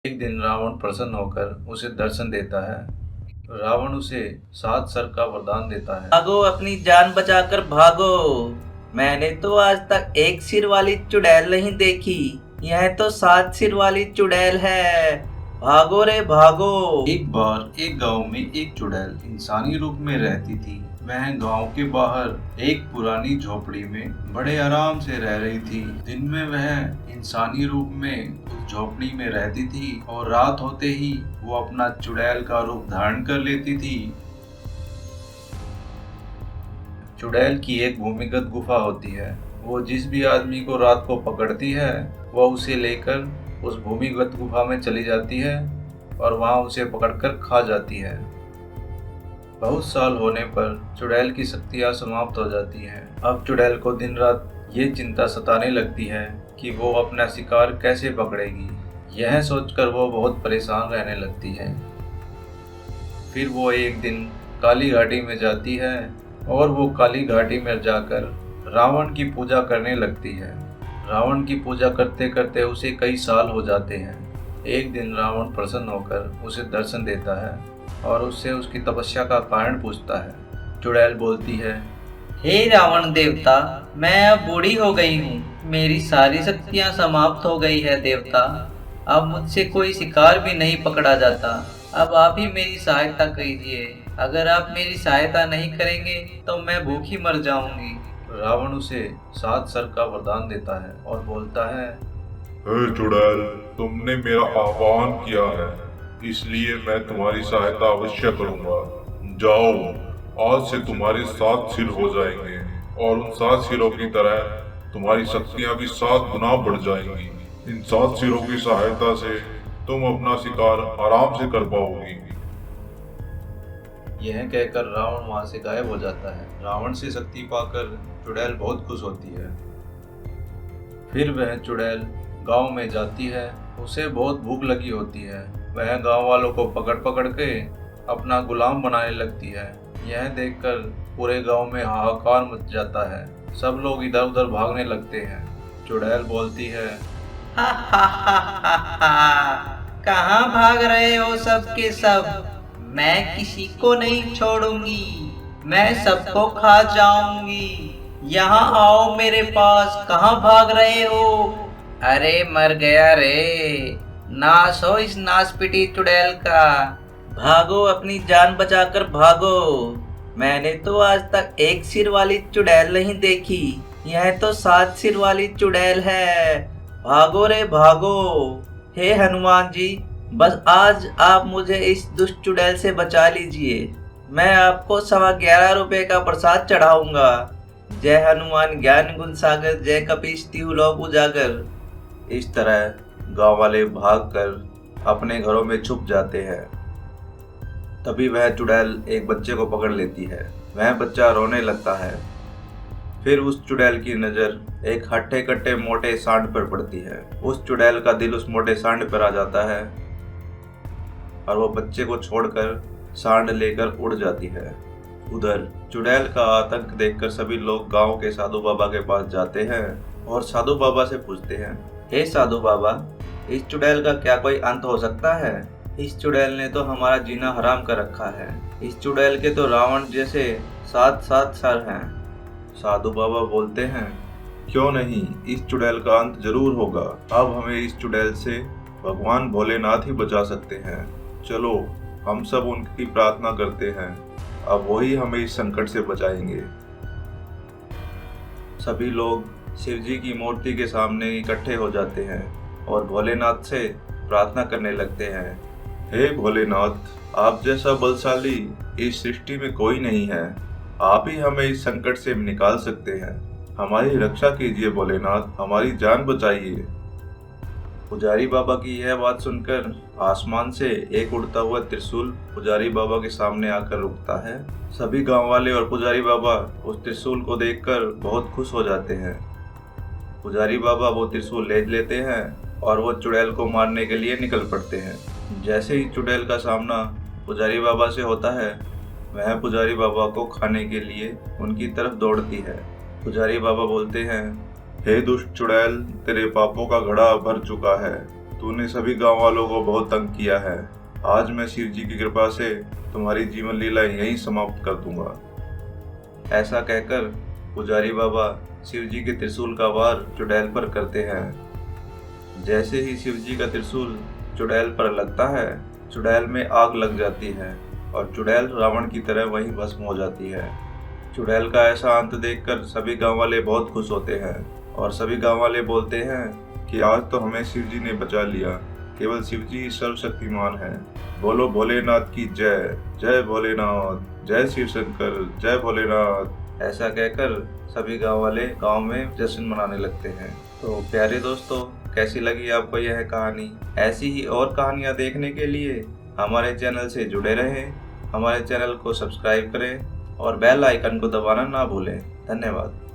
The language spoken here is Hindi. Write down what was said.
एक दिन रावण प्रसन्न होकर उसे दर्शन देता है। रावण उसे 7 सर का वरदान देता है। भागो, अपनी जान बचाकर भागो। मैंने तो आज तक एक सिर वाली चुड़ैल नहीं देखी। यह तो 7 सिर वाली चुड़ैल है। भागो रे भागो। एक बार एक गांव में एक चुड़ैल इंसानी रूप में रहती थी। वह गांव के बाहर एक पुरानी झोपड़ी में बड़े आराम से रह रही थी। दिन में वह इंसानी रूप में उस झोपड़ी में रहती थी और रात होते ही वो अपना चुड़ैल का रूप धारण कर लेती थी। चुड़ैल की एक भूमिगत गुफा होती है। वो जिस भी आदमी को रात को पकड़ती है वह उसे लेकर उस भूमिगत गुफा में चली जाती है और वहां उसे पकड़कर खा जाती है। बहुत साल होने पर चुड़ैल की शक्तियां समाप्त हो जाती हैं। अब चुड़ैल को दिन रात ये चिंता सताने लगती है कि वो अपना शिकार कैसे पकड़ेगी। यह सोचकर वो बहुत परेशान रहने लगती है। फिर वो एक दिन काली घाटी में जाती है और वो काली घाटी में जाकर रावण की पूजा करने लगती है। रावण की पूजा करते करते उसे कई साल हो जाते हैं। एक दिन रावण प्रसन्न होकर उसे दर्शन देता है और उससे उसकी तपस्या का कारण पूछता है। चुड़ैल बोलती है, हे रावण देवता, मैं अब बूढ़ी हो गई हूँ। मेरी सारी शक्तियाँ समाप्त हो गई है देवता। अब मुझसे कोई शिकार भी नहीं पकड़ा जाता। अब आप ही मेरी सहायता कीजिए। अगर आप मेरी सहायता नहीं करेंगे तो मैं भूखी मर जाऊंगी। रावण उसे 7 सर का वरदान देता है और बोलता है, हे चुड़ैल, तुमने मेरा आह्वान किया है, इसलिए मैं तुम्हारी सहायता अवश्य करूंगा। जाओ, आज से तुम्हारे 7 सिर हो जाएंगे और उन 7 सिरों की तरह तुम्हारी शक्तियां भी 7 गुना बढ़ जाएंगी। इन 7 सिरों की सहायता से तुम अपना शिकार आराम से कर पाओगी। यह कहकर रावण वहां से गायब हो जाता है। रावण से शक्ति पाकर चुड़ैल बहुत खुश होती है। फिर वह चुड़ैल गांव में जाती है। उसे बहुत भूख लगी होती है। वह गांव वालों को पकड़ पकड़ के अपना गुलाम बनाने लगती है। यह देखकर पूरे गांव में हाहाकार मच जाता है। सब लोग इधर उधर भागने लगते हैं। चुड़ैल बोलती है, हा हा हा हा हा। कहाँ भाग रहे हो सब के सब? मैं किसी को नहीं छोड़ूंगी। मैं सबको खा जाऊंगी। यहाँ आओ मेरे पास। कहाँ भाग रहे हो? अरे मर गया रे। नाश हो इस नासपिटी चुड़ैल का। भागो, अपनी जान बचाकर भागो। मैंने तो आज तक एक सिर वाली चुड़ैल नहीं देखी। यह तो 7 सिर वाली चुड़ैल है। भागो रे भागो। हे हनुमान जी, बस आज आप मुझे इस दुष्ट चुड़ैल से बचा लीजिए। मैं आपको 11.25 का प्रसाद चढ़ाऊंगा। जय हनुमान ज्ञान गुण सागर, जय कपीश तिहु लोक उजागर। इस तरह गांव वाले भागकर अपने घरों में छुप जाते हैं। तभी वह चुड़ैल एक बच्चे को पकड़ लेती है। वह बच्चा रोने लगता है। फिर उस चुड़ैल की नज़र एक हट्टे कट्टे मोटे सांड पर पड़ती है। उस चुड़ैल का दिल उस मोटे सांड पर आ जाता है और वो बच्चे को छोड़कर सांड लेकर उड़ जाती है। उधर चुड़ैल का आतंक देखकर सभी लोग गांव के साधु बाबा के पास जाते हैं और साधु बाबा से पूछते हैं, हे साधु बाबा, इस चुड़ैल का क्या कोई अंत हो सकता है? इस चुड़ैल ने तो हमारा जीना हराम कर रखा है। इस चुड़ैल के तो रावण जैसे 7 सर हैं। साधु बाबा बोलते हैं, क्यों नहीं, इस चुड़ैल का अंत जरूर होगा। अब हमें इस चुड़ैल से भगवान भोलेनाथ ही बचा सकते हैं। चलो, हम सब उनकी प्रार्थना करते हैं। अब वही हमें इस संकट से बचाएंगे। सभी लोग शिव जी की मूर्ति के सामने इकट्ठे हो जाते हैं और भोलेनाथ से प्रार्थना करने लगते हैं, हे भोलेनाथ, आप जैसा बलशाली इस सृष्टि में कोई नहीं है। आप ही हमें इस संकट से निकाल सकते हैं। हमारी रक्षा कीजिए भोलेनाथ, हमारी जान बचाइए। पुजारी बाबा की यह बात सुनकर आसमान से एक उड़ता हुआ त्रिशूल पुजारी बाबा के सामने आकर रुकता है। सभी गांव वाले और पुजारी बाबा उस त्रिशूल को देखकर बहुत खुश हो जाते हैं। पुजारी बाबा वो त्रिशूल ले लेते हैं और वो चुड़ैल को मारने के लिए निकल पड़ते हैं। जैसे ही चुड़ैल का सामना पुजारी बाबा से होता है, वह पुजारी बाबा को खाने के लिए उनकी तरफ दौड़ती है। पुजारी बाबा बोलते हैं, हे दुष्ट चुड़ैल, तेरे पापों का घड़ा भर चुका है। तूने सभी गांव वालों को बहुत तंग किया है। आज मैं शिव जी की कृपा से तुम्हारी जीवन लीला यहीं समाप्त कर दूंगा। ऐसा कहकर पुजारी बाबा शिव जी के त्रिशूल का वार चुड़ैल पर करते हैं। जैसे ही शिव जी का त्रिशूल चुड़ैल पर लगता है, चुड़ैल में आग लग जाती है और चुड़ैल रावण की तरह वहीं भस्म हो जाती है। चुड़ैल का ऐसा अंत देखकर सभी गांव वाले बहुत खुश होते हैं और सभी गांव वाले बोलते हैं कि आज तो हमें शिव जी ने बचा लिया। केवल शिव जी ही सर्वशक्तिमान है। बोलो भोलेनाथ की जय। जय भोलेनाथ, जय शिव शंकर, जय भोलेनाथ। ऐसा कहकर सभी गांव वाले गांव में जश्न मनाने लगते हैं। तो प्यारे दोस्तों, कैसी लगी आपको यह कहानी? ऐसी ही और कहानियां देखने के लिए हमारे चैनल से जुड़े रहें, हमारे चैनल को सब्सक्राइब करें और बेल आइकन को दबाना ना भूलें। धन्यवाद।